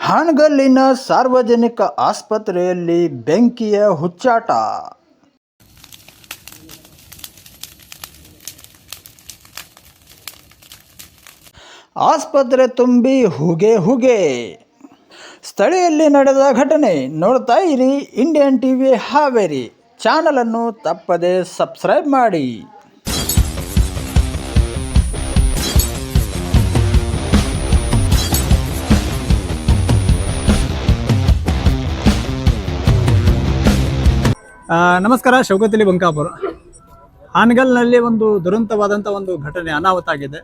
ಹಾನಗಲ್ಲಿನ ಸಾರ್ವಜನಿಕ ಆಸ್ಪತ್ರೆಯಲ್ಲಿ ಬೆಂಕಿಯ ಹುಚ್ಚಾಟ. ಆಸ್ಪತ್ರೆ ತುಂಬಿ ಹುಗೆ. ಸ್ಥಳೀಯಲ್ಲಿ ನಡೆದ ಘಟನೆ ನೋಡ್ತಾ ಇರಿ ಇಂಡಿಯನ್ ಟಿವಿ ಹಾವೇರಿ. ಚಾನಲನ್ನು ತಪ್ಪದೆ ಸಬ್ಸ್ಕ್ರೈಬ್ ಮಾಡಿ. ನಮಸ್ಕಾರ, ಶೌಕತ್ ಬಂಕಾಪುರ. ಹಾನಗಲ್ನಲ್ಲಿ ಒಂದು ದುರಂತವಾದಂಥ ಒಂದು ಘಟನೆ ಅನಾಹುತ ಆಗಿದೆ.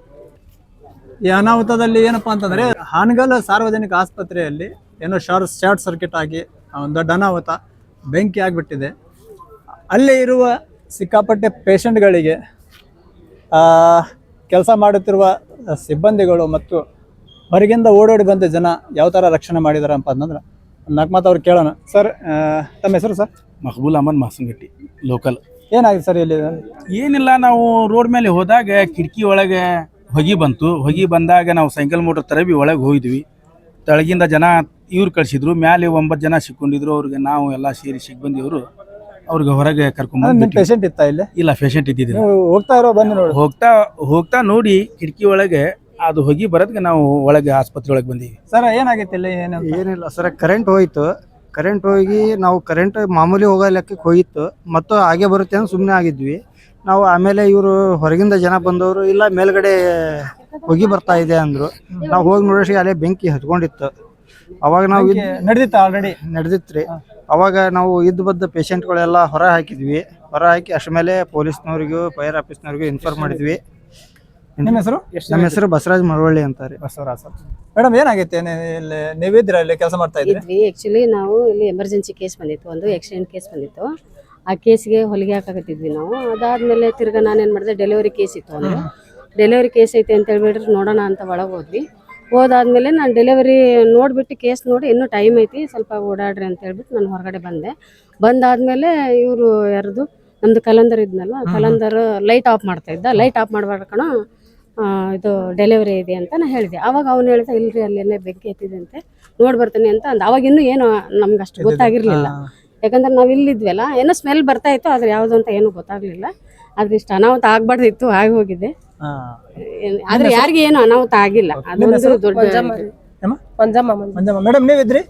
ಈ ಅನಾಹುತದಲ್ಲಿ ಏನಪ್ಪಾ ಅಂತಂದರೆ, ಹಾನಗಲ್ ಸಾರ್ವಜನಿಕ ಆಸ್ಪತ್ರೆಯಲ್ಲಿ ಏನೋ ಶಾರ್ಟ್ ಸರ್ಕ್ಯೂಟ್ ಆಗಿ ಒಂದು ದೊಡ್ಡ ಅನಾಹುತ, ಬೆಂಕಿ ಆಗಿಬಿಟ್ಟಿದೆ. ಅಲ್ಲೇ ಇರುವ ಸಿಕ್ಕಾಪಟ್ಟೆ ಪೇಷಂಟ್ಗಳಿಗೆ ಕೆಲಸ ಮಾಡುತ್ತಿರುವ ಸಿಬ್ಬಂದಿಗಳು ಮತ್ತು ಹೊರಗಿಂದ ಓಡೋಡಿ ಬಂದ ಜನ ಯಾವ ಥರ ರಕ್ಷಣೆ ಮಾಡಿದಾರಪ್ಪ ಅಂತಂದ್ರೆ ನಾಲ್ಕು ಮಾತು ಅವ್ರು ಕೇಳೋಣ. ಸರ್, ತಮ್ಮ ಹೆಸರು? Sir, Mahabool Ahmad Masangatti, local. ಏನಾಗಿದೆ ಸರ್ ಇಲ್ಲಿ? ಏನಿಲ್ಲ, ನಾವು ರೋಡ್ ಮೇಲೆ ಹೋದಾಗ ಕಿಟಕಿ ಒಳಗೆ ಹೊಗೆ ಬಂತು. ಹೊಗೆ ಬಂದಾಗ ನಾವು ಸೈಕಲ್ ಮೋಟರ್ ತರಬಿ ಒಳಗೆ ಹೋಗಿದ್ವಿ. ತೆಳಗಿಂದ ಜನ ಇವ್ರು ಕಳಿಸಿದ್ರು, ಮ್ಯಾಲೆ 9 ಜನ ಸಿಕ್ಕೊಂಡಿದ್ರು. ಅವ್ರಿಗೆ ನಾವು ಎಲ್ಲ ಸೇರಿ ಸಿಬ್ಬಂದಿಯವರು ಅವ್ರಿಗೆ ಹೊರಗೆ ಕರ್ಕೊಂಡ್ಬಂದು. ಪೇಷಂಟ್ ಇತ್ತ ಇಲ್ಲಿ? ಇಲ್ಲ, ಪೇಷಂಟ್ ಇದ್ದಿದ್ರು. ಹೋಗ್ತಾ ಇರೋ ಬಂದು ನೋಡಿ, ಹೋಗ್ತಾ ನೋಡಿ ಕಿಟಕಿ ಒಳಗೆ ಅದು ಹೊಗೆ ಬರೋದಕ್ಕೆ ನಾವು ಒಳಗೆ ಆಸ್ಪತ್ರೆ ಒಳಗೆ ಬಂದೀವಿ. ಸರ್, ಏನಾಗಿತ್ತು ಇಲ್ಲಿ? ಏನಿಲ್ಲ ಸರ್, ಕರೆಂಟ್ ಹೋಯ್ತು. ಕರೆಂಟ್ ಹೋಗಿ ನಾವು ಕರೆಂಟ್ ಮಾಮೂಲಿ ಹೋಗೋ ಲೆಕ್ಕಕ್ಕೆ ಹೋಗಿತ್ತು, ಮತ್ತು ಹಾಗೆ ಬರುತ್ತೆ ಅಂತ ಸುಮ್ಮನೆ ಆಗಿದ್ವಿ ನಾವು. ಆಮೇಲೆ ಇವರು ಹೊರಗಿಂದ ಜನ ಬಂದವರು, ಇಲ್ಲ ಮೇಲ್ಗಡೆ ಹೊಗೆ ಬರ್ತಾ ಇದೆ ಅಂದರು. ನಾವು ಹೋಗಿ ನೋಡೋಷ್ಟಿಗೆ ಅಲ್ಲೇ ಬೆಂಕಿ ಹತ್ಕೊಂಡಿತ್ತು. ಅವಾಗ ನಾವು ನಡೆದಿತ್ತು, ಆಲ್ರೆಡಿ ನಡೆದಿತ್ತು ರೀ. ಅವಾಗ ನಾವು ಬದ್ದ ಪೇಷಂಟ್ಗಳೆಲ್ಲ ಹೊರ ಹಾಕಿದ್ವಿ. ಹೊರ ಹಾಕಿ ಅಷ್ಟ ಮೇಲೆ ಪೊಲೀಸ್ನವ್ರಿಗೂ ಫೈರ್ ಆಫೀಸ್ನವ್ರಿಗೂ ಇನ್ಫಾರ್ಮ್ ಮಾಡಿದ್ವಿ. ನಿಮ್ಮ ಹೆಸರು? ನಮ್ಮ ಹೆಸರು ಬಸವರಾಜ್ ಮಳವಳ್ಳಿ ಅಂತಾರೆ. ಬಸವರಾಜ್. ಮೇಡಮ್, ಏನಾಗೈತೆ? ನೀವಿದ್ರ ಇಲ್ಲಿ ಕೆಲಸ ಮಾಡ್ತಾ ಇದ್ವಿ? ಆಕ್ಚುಲಿ ನಾವು ಇಲ್ಲಿ ಎಮರ್ಜೆನ್ಸಿ ಕೇಸ್ ಬಂದಿತ್ತು, ಒಂದು ಆಕ್ಸಿಡೆಂಟ್ ಕೇಸ್ ಬಂದಿತ್ತು. ಆ ಕೇಸ್ಗೆ ಹೊಲಿಗೆ ಹಾಕಕತ್ತಿದ್ವಿ ನಾವು. ಅದಾದ್ಮೇಲೆ ತಿರ್ಗಾ ನಾನೇನು ಮಾಡಿದೆ, ಡೆಲಿವರಿ ಕೇಸ್ ಇತ್ತು. ಒಂದು ಡೆಲಿವರಿ ಕೇಸ್ ಐತೆ ಅಂತ ಹೇಳ್ಬಿಟ್ರೆ ನೋಡೋಣ ಅಂತ ಒಳಗೆ ಹೋದ್ವಿ. ಹೋದಾದ್ಮೇಲೆ ನಾನು ಡೆಲಿವರಿ ನೋಡಿಬಿಟ್ಟು ಕೇಸ್ ನೋಡಿ ಇನ್ನೂ ಟೈಮ್ ಐತಿ, ಸ್ವಲ್ಪ ಓಡಾಡ್ರಿ ಅಂತ ಹೇಳ್ಬಿಟ್ಟು ನಾನು ಹೊರಗಡೆ ಬಂದೆ. ಬಂದಾದ್ಮೇಲೆ ಇವರು ಯಾರ್ದು ನಮ್ದು ಕಲಂದರ್ ಇದ್ನಲ್ವ, ಕಲಂದರ್ ಲೈಟ್ ಆಫ್ ಮಾಡ್ತಾ ಇದ್ದ. ಲೈಟ್ ಆಫ್ ಮಾಡ್ಬೇಕಣ, ಇದು ಡೆಲಿವರಿ ಇದೆ ಅಂತ ನಾನು ಹೇಳಿದೆ. ಅವಾಗ ಅವ್ನು ಹೇಳ್ತಾ, ಇಲ್ರಿ ಅಲ್ಲೇನೇ ಬೆಂಕಿ ಎತ್ತಿದೆ ಅಂತೆ, ನೋಡಿ ಬರ್ತೀನಿ ಅಂತ ಅಂದ. ಅವಾಗ ಇನ್ನೂ ಏನು ನಮ್ಗೆ ಅಷ್ಟು ಗೊತ್ತಾಗಿರ್ಲಿಲ್ಲ, ಯಾಕಂದ್ರೆ ನಾವು ಇಲ್ಲಿದ್ವಲ್ಲ. ಏನೋ ಸ್ಮೆಲ್ ಬರ್ತಾ ಇತ್ತು, ಆದ್ರೆ ಯಾವುದು ಅಂತ ಏನು ಗೊತ್ತಾಗ್ಲಿಲ್ಲ. ಆದ್ರೆ ಇಷ್ಟು ಅನಾಹುತ ಆಗ್ಬಾರ್ದಿತ್ತು, ಆಗಿ ಹೋಗಿದೆ. ಆದ್ರೆ ಯಾರಿಗೆ ಏನು ಅನಾಹುತ ಆಗಿಲ್ಲ. ಅದೊಂದು ದೊಡ್ಡ ಮೇಡಮ್, ನೀವಿದ್ರಿ?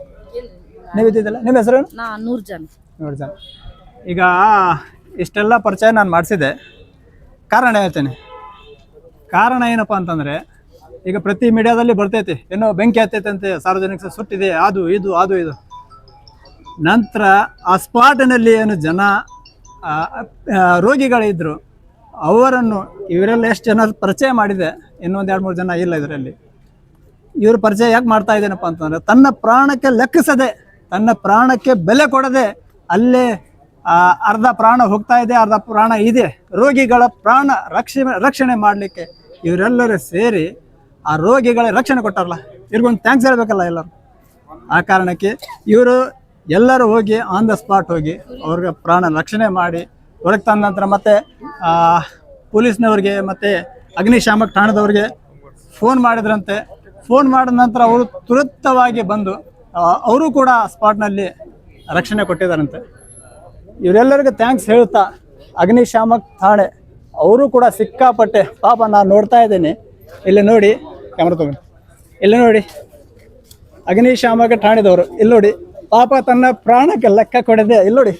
ನೀವಿದ್ದಿದ್ದಲ್ಲ? ನಿಮ್ಮ ಹೆಸರು? ನೂರ್ ಜನ. ಈಗ ಇಷ್ಟೆಲ್ಲ ಪರಿಚಯ ನಾನು ಮಾಡಿಸಿದೆ. ಕಾರಣ ಹೇಳ್ತೇನೆ. ಕಾರಣ ಏನಪ್ಪ ಅಂತಂದರೆ, ಈಗ ಪ್ರತಿ ಮೀಡಿಯಾದಲ್ಲಿ ಬರ್ತೈತಿ, ಏನೋ ಬೆಂಕಿ ಹತ್ತೈತೆ ಅಂತೆ, ಸಾರ್ವಜನಿಕ ಸುಟ್ಟಿದೆ, ಅದು ಇದು. ನಂತರ ಆ ಸ್ಪಾಟಿನಲ್ಲಿ ಏನು ಜನ ರೋಗಿಗಳಿದ್ರು ಅವರನ್ನು ಇವರೆಲ್ಲ ಎಷ್ಟು ಜನ ಪರಿಚಯ ಮಾಡಿದೆ, ಇನ್ನೊಂದು 2-3 ಜನ ಇಲ್ಲ ಇದರಲ್ಲಿ. ಇವರು ಪರಿಚಯ ಯಾಕೆ ಮಾಡ್ತಾ ಇದ್ದೇನಪ್ಪ ಅಂತಂದರೆ, ತನ್ನ ಪ್ರಾಣಕ್ಕೆ ಲೆಕ್ಕಿಸದೆ, ತನ್ನ ಪ್ರಾಣಕ್ಕೆ ಬೆಲೆ ಕೊಡದೆ, ಅಲ್ಲೇ ಅರ್ಧ ಪ್ರಾಣ ಹೋಗ್ತಾ ಇದೆ, ಅರ್ಧ ಪ್ರಾಣ ಇದೆ, ರೋಗಿಗಳ ಪ್ರಾಣ ರಕ್ಷಣೆ ಮಾಡಲಿಕ್ಕೆ ಇವರೆಲ್ಲರೂ ಸೇರಿ ಆ ರೋಗಿಗಳ ರಕ್ಷಣೆ ಕೊಟ್ಟಾರಲ್ಲ, ಇವ್ರಿಗೊಂದು ಥ್ಯಾಂಕ್ಸ್ ಹೇಳಬೇಕಲ್ಲ ಎಲ್ಲರೂ. ಆ ಕಾರಣಕ್ಕೆ ಇವರು ಎಲ್ಲರೂ ಹೋಗಿ ಆನ್ ದ ಸ್ಪಾಟ್ ಹೋಗಿ ಅವ್ರಿಗೆ ಪ್ರಾಣ ರಕ್ಷಣೆ ಮಾಡಿ ಹೊರಗೆ ತಂದ ನಂತರ ಮತ್ತೆ ಪೊಲೀಸ್ನವ್ರಿಗೆ ಮತ್ತು ಅಗ್ನಿಶಾಮಕ ಠಾಣದವ್ರಿಗೆ ಫೋನ್ ಮಾಡಿದ್ರಂತೆ. ಫೋನ್ ಮಾಡಿದ ನಂತರ ಅವರು ತುರಿತವಾಗಿ ಬಂದು ಅವರು ಕೂಡ ಸ್ಪಾಟ್ನಲ್ಲಿ ರಕ್ಷಣೆ ಕೊಟ್ಟಿದ್ದಾರಂತೆ. ಇವರೆಲ್ಲರಿಗೂ ಥ್ಯಾಂಕ್ಸ್ ಹೇಳ್ತಾ, ಅಗ್ನಿಶಾಮಕ ಠಾಣೆ ಅವರು ಕೂಡ ಸಿಕ್ಕಾಪಟ್ಟೆ ಪಾಪ. ನಾನು ನೋಡ್ತಾ ಇದ್ದೀನಿ, ಇಲ್ಲಿ ನೋಡಿ, ಕ್ಯಾಮ್ರಾ ತಗೊಂಡು ಇಲ್ಲಿ ನೋಡಿ, ಅಗ್ನಿಶಾಮಕ ಠಾಣೆದವರು ಇಲ್ಲಿ ನೋಡಿ, ಪಾಪ ತನ್ನ ಪ್ರಾಣಕ್ಕೆ ಲೆಕ್ಕ ಕೊಡದೆ ಇಲ್ಲಿ ನೋಡಿ,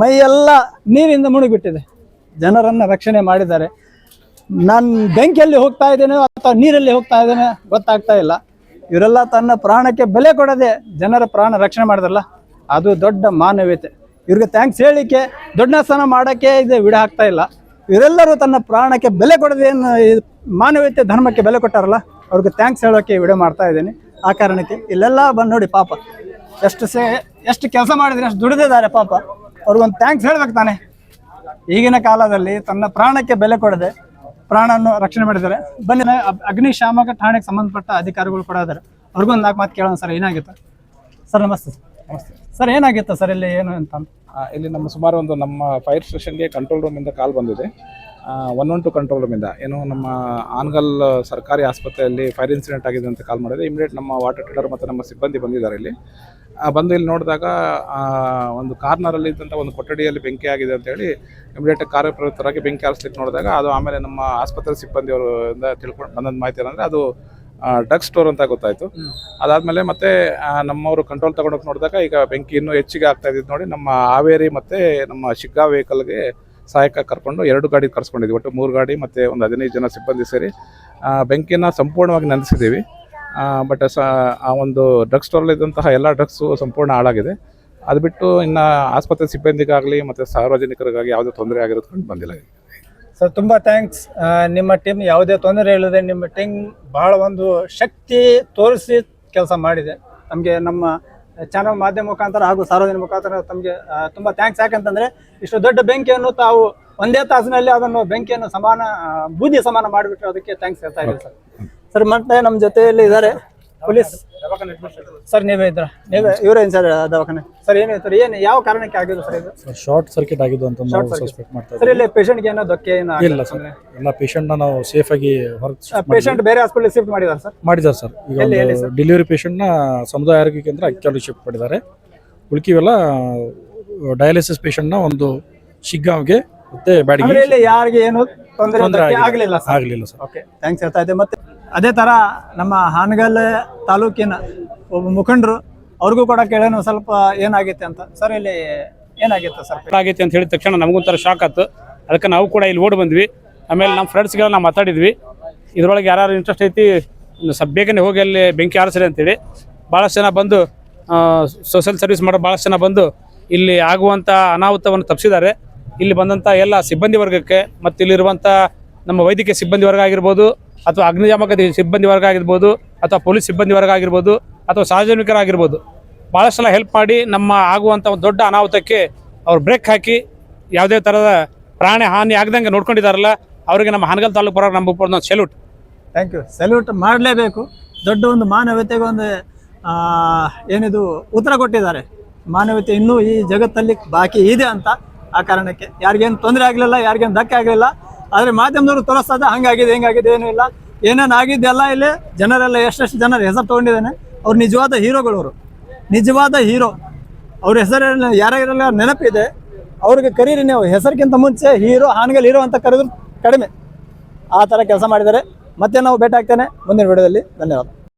ಮೈಯೆಲ್ಲ ನೀರಿಂದ ಮುಳುಗಿಬಿಟ್ಟಿದೆ. ಜನರನ್ನು ರಕ್ಷಣೆ ಮಾಡಿದ್ದಾರೆ. ನಾನು ಬೆಂಕಿಯಲ್ಲಿ ಹೋಗ್ತಾ ಇದ್ದೇನೆ ಅಥವಾ ನೀರಲ್ಲಿ ಹೋಗ್ತಾ ಇದ್ದೇನೆ ಗೊತ್ತಾಗ್ತಾ ಇಲ್ಲ. ಇವರೆಲ್ಲ ತನ್ನ ಪ್ರಾಣಕ್ಕೆ ಬೆಲೆ ಕೊಡದೆ ಜನರ ಪ್ರಾಣ ರಕ್ಷಣೆ ಮಾಡಿದ್ರಲ್ಲ, ಅದು ದೊಡ್ಡ ಮಾನವೀಯತೆ. ಇವ್ರಿಗೆ ಥ್ಯಾಂಕ್ಸ್ ಹೇಳಲಿಕ್ಕೆ, ದೊಡ್ಡ ಸ್ಥಾನ ಮಾಡೋಕ್ಕೆ ಇದು ವಿಡ ಆಗ್ತಾ ಇಲ್ಲ. ಇವರೆಲ್ಲರೂ ತನ್ನ ಪ್ರಾಣಕ್ಕೆ ಬೆಲೆ ಕೊಡದೆ, ಮಾನವೀಯತೆ ಧರ್ಮಕ್ಕೆ ಬೆಲೆ ಕೊಟ್ಟಾರಲ್ಲ, ಅವ್ರಿಗೆ ಥ್ಯಾಂಕ್ಸ್ ಹೇಳೋಕ್ಕೆ ವಿಡಿಯೋ ಮಾಡ್ತಾ ಇದ್ದೀನಿ. ಆ ಕಾರಣಕ್ಕೆ ಇಲ್ಲೆಲ್ಲ ಬಂದು ನೋಡಿ, ಪಾಪ ಎಷ್ಟು ಕೆಲಸ ಮಾಡಿದ್ರೆ, ಅಷ್ಟು ದುಡಿದಿದ್ದಾರೆ ಪಾಪ. ಅವ್ರಿಗೊಂದು ಥ್ಯಾಂಕ್ಸ್ ಹೇಳ್ಬೇಕು ತಾನೆ. ಈಗಿನ ಕಾಲದಲ್ಲಿ ತನ್ನ ಪ್ರಾಣಕ್ಕೆ ಬೆಲೆ ಕೊಡದೆ ಪ್ರಾಣವನ್ನು ರಕ್ಷಣೆ ಮಾಡಿದ್ದಾರೆ. ಬನ್ನಿ, ಅಗ್ನಿಶಾಮಕ ಠಾಣೆಗೆ ಸಂಬಂಧಪಟ್ಟ ಅಧಿಕಾರಿಗಳು ಕೂಡ ಇದ್ದಾರೆ, ಅವ್ರಿಗೊಂದು 4 ಮಾತು ಕೇಳೋಣ. ಸರ್, ಏನಾಗಿತ್ತು? ಸರ್, ನಮಸ್ತೆ. ಸರ್ ಏನಾಗಿತ್ತು ಸರ್ ಇಲ್ಲಿ ಏನು ಅಂತ? ಇಲ್ಲಿ ನಮ್ಮ ಸುಮಾರು ನಮ್ಮ ಫೈರ್ ಸ್ಟೇಷನ್ಗೆ ಕಂಟ್ರೋಲ್ ರೂಮಿಂದ ಕಾಲ್ ಬಂದಿದೆ. 112 ಕಂಟ್ರೋಲ್ ರೂಮಿಂದ ಏನು ನಮ್ಮ ಆನಗಲ್ ಸರ್ಕಾರಿ ಆಸ್ಪತ್ರೆಯಲ್ಲಿ ಫೈರ್ ಇನ್ಸಿಡೆಂಟ್ ಆಗಿದೆ ಅಂತ ಕಾಲ್ ಮಾಡಿದೆ. ಇಮಿಡಿಯೇಟ್ ನಮ್ಮ ವಾಟರ್ ಟೀಡರ್ ಮತ್ತು ನಮ್ಮ ಸಿಬ್ಬಂದಿ ಬಂದಿದ್ದಾರೆ ಇಲ್ಲಿ. ಬಂದು ಇಲ್ಲಿ ನೋಡಿದಾಗ ಒಂದು ಕಾರ್ನರಲ್ಲಿ ಇದ್ದಂಥ ಒಂದು ಕೊಠಡಿಯಲ್ಲಿ ಬೆಂಕಿ ಆಗಿದೆ ಅಂತೇಳಿ ಇಮಿಡಿಯೇಟ್ ಕಾರ್ಯಪ್ರವೃತ್ತರಾಗಿ ಬೆಂಕಿ ಆರಿಸ್ಲಿಕ್ಕೆ ನೋಡಿದಾಗ ಅದು ಆಮೇಲೆ ನಮ್ಮ ಆಸ್ಪತ್ರೆ ಸಿಬ್ಬಂದಿಯವರಿಂದ ತಿಳ್ಕೊಂಡು ಬಂದಂಥ ಮಾಹಿತಿ ಏನಂದರೆ ಅದು ಡ್ರಗ್ ಸ್ಟೋರ್ ಅಂತ ಗೊತ್ತಾಯಿತು. ಅದಾದಮೇಲೆ ಮತ್ತೆ ನಮ್ಮವರು ಕಂಟ್ರೋಲ್ ತೊಗೊಂಡೋಗಿ ನೋಡಿದಾಗ ಈಗ ಬೆಂಕಿ ಇನ್ನೂ ಹೆಚ್ಚಿಗೆ ಆಗ್ತಾ ಇದ್ದಿದ್ದು ನೋಡಿ ನಮ್ಮ ಹಾವೇರಿ ಮತ್ತು ನಮ್ಮ ಶಿಗ್ಗಾ ವೆಹಿಕಲ್ಗೆ ಸಹಾಯಕ ಕರ್ಕೊಂಡು 2 ಗಾಡಿ ಕರ್ಸ್ಕೊಂಡಿದ್ವಿ. ಒಟ್ಟು 3 ಗಾಡಿ ಮತ್ತು ಒಂದು 15 ಜನ ಸಿಬ್ಬಂದಿ ಸೇರಿ ಬೆಂಕಿನ ಸಂಪೂರ್ಣವಾಗಿ ನಂದಿಸಿದ್ದೀವಿ. ಬಟ್ ಆ ಒಂದು ಡ್ರಗ್ ಸ್ಟೋರಲ್ಲಿದ್ದಂತಹ ಎಲ್ಲ ಡ್ರಗ್ಸು ಸಂಪೂರ್ಣ ಹಾಳಾಗಿದೆ. ಅದು ಬಿಟ್ಟು ಇನ್ನು ಆಸ್ಪತ್ರೆ ಸಿಬ್ಬಂದಿಗಾಗಲಿ ಮತ್ತು ಸಾರ್ವಜನಿಕರಿಗಾಗಿ ಯಾವುದೇ ತೊಂದರೆ ಆಗಿರೋದು ಕಂಡು ಬಂದಿಲ್ಲ. ಸರ್ ತುಂಬ ಥ್ಯಾಂಕ್ಸ್. ನಿಮ್ಮ ಟೀಮ್ ಯಾವುದೇ ತೊಂದರೆ ಇಲ್ಲದೆ ನಿಮ್ಮ ಟೀಮ್ ಬಹಳ ಒಂದು ಶಕ್ತಿ ತೋರಿಸಿ ಕೆಲಸ ಮಾಡಿದೆ. ನಮಗೆ ನಮ್ಮ ಚಾನಲ್ ಮಾಧ್ಯಮ ಮುಖಾಂತರ ಹಾಗೂ ಸಾರ್ವಜನಿಕ ಮುಖಾಂತರ ತಮಗೆ ತುಂಬ ಥ್ಯಾಂಕ್ಸ್. ಯಾಕಂತಂದರೆ ಇಷ್ಟು ದೊಡ್ಡ ಬೆಂಕಿಯನ್ನು ತಾವು ಒಂದೇ ತಾಸಿನಲ್ಲಿ ಅದನ್ನು ಬೆಂಕಿಯನ್ನು ಬೂದಿ ಸಮಾನ ಮಾಡಿಬಿಟ್ರೆ ಅದಕ್ಕೆ ಥ್ಯಾಂಕ್ಸ್ ಹೇಳ್ತಾ ಇದ್ದೀವಿ ಸರ್. ಸರ್ ಮತ್ತೆ ನಮ್ಮ ಜೊತೆಯಲ್ಲಿ ಇದ್ದಾರೆ ಪೊಲೀಸ್ ಸರ್. ನೀವೇ ಇದ್ರ ಇವರೇನು ಸರ್ ದವಾಖಾನೆ ಸರ್? ಏನು ಯಾವ ಕಾರಣಕ್ಕೆ ಆಗಿದ್ದು ಸರ್ ಇದು? ಶಾರ್ಟ್ ಸರ್ಕ್ಯೂಟ್ ಆಗಿದ್ದು ಅಂತ ನಾವು ಸಸ್ಪೆಕ್ಟ್ ಮಾಡ್ತಾ ಸರ್. ಇಲ್ಲಿ ಪೇಷಂಟ್ಗೆ ಏನೋ ಧಕ್ಕೆ ಏನೋ ಇಲ್ಲ ಸರ್, ಎಲ್ಲ ಪೇಷಂಟ್ನ ನಾವು ಸೇಫ್ ಆಗಿ ಹೊರಗೆ ಪೇಷಂಟ್ ಬೇರೆ ಹಾಸ್ಪಿಟಲ್ ಶಿಫ್ಟ್ ಮಾಡಿದ್ದಾರೆ ಸರ್? ಮಾಡಿದ್ದಾರೆ ಸರ್. ಈಗ ಡೆಲಿವರಿ ಪೇಷಂಟ್ನ ಸಮುದಾಯ ಆರೋಗ್ಯ ಕೇಂದ್ರ ಅಕ್ಕಿಯಲ್ಲಿ ಶಿಫ್ಟ್ ಮಾಡಿದ್ದಾರೆ. ಉಳ್ಕಿವೆಲ್ಲ ಡಯಾಲಿಸಿಸ್ ಪೇಷಂಟ್ನ ಒಂದು ಶಿಗ್ಗಾಂವ್ಗೆ ಮತ್ತೆ ಬ್ಯಾಡಿಗೆ. ಇಲ್ಲಿ ಯಾರಿಗೆ ಏನು ತೊಂದರೆ ಆಗಲಿಲ್ಲ ಸರ್. ಓಕೆ, ಥ್ಯಾಂಕ್ಸ್ ಹೇಳ್ತಾ ಇದ್ದೆ. ಮತ್ತೆ ಅದೇ ಥರ ನಮ್ಮ ಹಾನಗಲ್ ತಾಲೂಕಿನ ಒಬ್ಬ ಮುಖಂಡರು ಅವ್ರಿಗೂ ಕೂಡ ಕೇಳೋಣ ಸ್ವಲ್ಪ ಏನಾಗಿತ್ತು ಅಂತ. ಸರ್ ಇಲ್ಲಿ ಏನಾಗಿತ್ತು ಸರ್? ಆಗೈತೆ ಅಂತ ಹೇಳಿದ ತಕ್ಷಣ ನಮಗೊಂಥರ ಶಾಕ್ ಆಯ್ತು. ಅದಕ್ಕೆ ನಾವು ಕೂಡ ಇಲ್ಲಿ ಓಡಿ ಬಂದ್ವಿ. ಆಮೇಲೆ ನಮ್ಮ ಫ್ರೆಂಡ್ಸ್ಗೆಲ್ಲ ನಾವು ಮಾತಾಡಿದ್ವಿ, ಇದರೊಳಗೆ ಯಾರು ಇಂಟ್ರೆಸ್ಟ್ ಐತಿ ಬೇಗನೆ ಹೋಗಿ ಅಲ್ಲಿ ಬೆಂಕಿ ಆರಿಸ್ರಿ ಅಂತೇಳಿ. ಭಾಳಷ್ಟು ಜನ ಬಂದು ಸೋಷಿಯಲ್ ಸರ್ವಿಸ್ ಮಾಡೋ ಭಾಳಷ್ಟು ಜನ ಬಂದು ಇಲ್ಲಿ ಆಗುವಂಥ ಅನಾಹುತವನ್ನು ತಪ್ಪಿಸಿದ್ದಾರೆ. ಇಲ್ಲಿ ಬಂದಂಥ ಎಲ್ಲ ಸಿಬ್ಬಂದಿ ವರ್ಗಕ್ಕೆ ಮತ್ತು ಇಲ್ಲಿರುವಂಥ ನಮ್ಮ ವೈದ್ಯಕೀಯ ಸಿಬ್ಬಂದಿ ವರ್ಗ ಆಗಿರ್ಬೋದು, ಅಥವಾ ಅಗ್ನಿಶಾಮಕ ಸಿಬ್ಬಂದಿ ವರ್ಗ ಆಗಿರ್ಬೋದು, ಅಥವಾ ಪೊಲೀಸ್ ಸಿಬ್ಬಂದಿ ವರ್ಗ ಆಗಿರ್ಬೋದು, ಅಥವಾ ಸಾರ್ವಜನಿಕರಾಗಿರ್ಬೋದು, ಭಾಳಷ್ಟು ಸಲ ಹೆಲ್ಪ್ ಮಾಡಿ ನಮ್ಮ ಆಗುವಂಥ ಒಂದು ದೊಡ್ಡ ಅನಾಹುತಕ್ಕೆ ಅವ್ರು ಬ್ರೇಕ್ ಹಾಕಿ ಯಾವುದೇ ಥರದ ಪ್ರಾಣ ಹಾನಿ ಆಗದಂಗೆ ನೋಡ್ಕೊಂಡಿದ್ದಾರಲ್ಲ, ಅವರಿಗೆ ನಮ್ಮ ಹಾನಗಲ್ ತಾಲೂಕು ಪರ ನಮ್ಮ ಸೆಲ್ಯೂಟ್. Thank you. ಸೆಲ್ಯೂಟ್ ಮಾಡಲೇಬೇಕು. ದೊಡ್ಡ ಒಂದು ಮಾನವತೆಗೆ ಒಂದು ಏನಿದು ಉತ್ತರ ಕೊಟ್ಟಿದ್ದಾರೆ. ಮಾನವತೆ ಇನ್ನೂ ಈ ಜಗತ್ತಲ್ಲಿ ಬಾಕಿ ಇದೆ ಅಂತ. ಆ ಕಾರಣಕ್ಕೆ ಯಾರಿಗೇನು ತೊಂದರೆ ಆಗಲಿಲ್ಲ, ಯಾರಿಗೇನು ಧಕ್ಕೆ ಆಗಲಿಲ್ಲ. ಆದರೆ ಮಾಧ್ಯಮದವರು ತೋರಿಸ್ತದೆ ಹಂಗಾಗಿದೆ ಹಿಂಗಾಗಿದೆ, ಏನೂ ಇಲ್ಲ. ಏನೇನು ಆಗಿದ್ದೆಲ್ಲ ಇಲ್ಲಿ ಜನರೆಲ್ಲ ಎಷ್ಟೆಷ್ಟು ಜನರ ಹೆಸರು ತೊಗೊಂಡಿದ್ದಾನೆ. ಅವ್ರು ನಿಜವಾದ ಹೀರೋಗಳು, ಅವರು ನಿಜವಾದ ಹೀರೋ. ಅವ್ರ ಹೆಸರೆಲ್ಲ ಯಾರ್ಯಾರೆಲ್ಲ ನೆನಪಿದೆ ಅವ್ರಿಗೆ ಕರೀರಿ ನೀವು. ಹೆಸರಿಗಿಂತ ಮುಂಚೆ ಹೀರೋ, ಹಾನಗಲ್ ಹೀರೋ ಅಂತ ಕರೆದ್ರು ಕಡಿಮೆ. ಆ ಥರ ಕೆಲಸ ಮಾಡಿದ್ದಾರೆ. ಮತ್ತೆ ನಾವು ಭೇಟಿ ಆಗ್ತೇನೆ ಮುಂದಿನ ವಿಡಿಯೋದಲ್ಲಿ. ಧನ್ಯವಾದ.